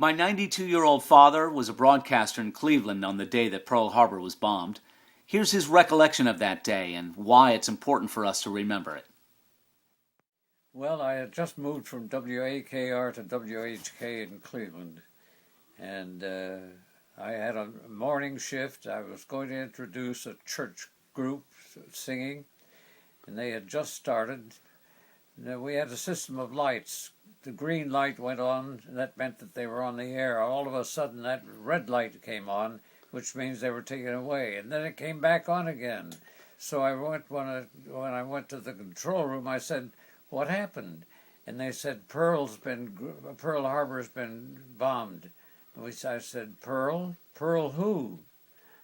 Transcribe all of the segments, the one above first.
My 92-year-old father was a broadcaster in Cleveland on the day that Pearl Harbor was bombed. Here's his recollection of that day and why it's important for us to remember it. Well, I had just moved from WAKR to WHK in Cleveland, and I had a morning shift. I was going to introduce a church group singing, and they had just started. We had a system of lights. The green light went on, and that meant that they were on the air. All of a sudden, that red light came on, which means they were taken away, and then it came back on again. So when I went to the control room, I said, "What happened?" And they said, Pearl Harbor's been bombed. I said, Pearl? Pearl who?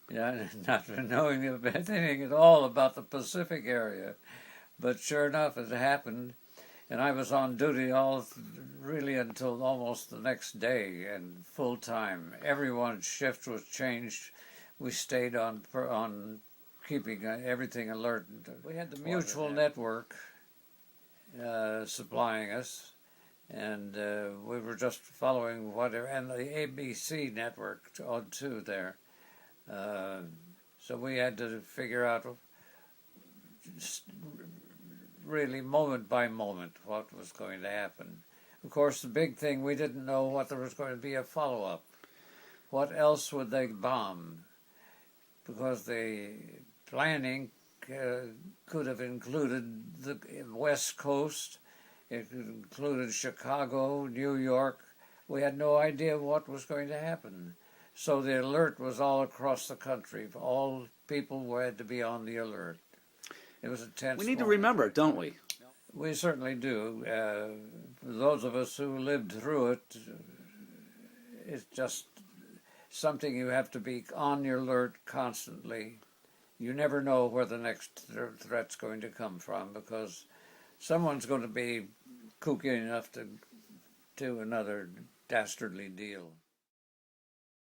Yeah, not knowing anything at all about the Pacific area. But sure enough, it happened. And I was on duty really until almost the next day and full time. Everyone's shift was changed. We stayed on keeping everything alert. We had the mutual network supplying us, and we were just following whatever, and the ABC network too there. So we had to figure out really moment by moment what was going to happen. Of course, the big thing, we didn't know what there was going to be a follow-up. What else would they bomb? Because the planning could have included the West Coast, it included Chicago, New York. We had no idea what was going to happen. So the alert was all across the country. All people had to be on the alert. It was a tense We need to moment. remember it, don't we? We certainly do. For those of us who lived through it, it's just something you have to be on your alert constantly. You never know where the next threat's going to come from, because someone's going to be kooky enough to do another dastardly deal.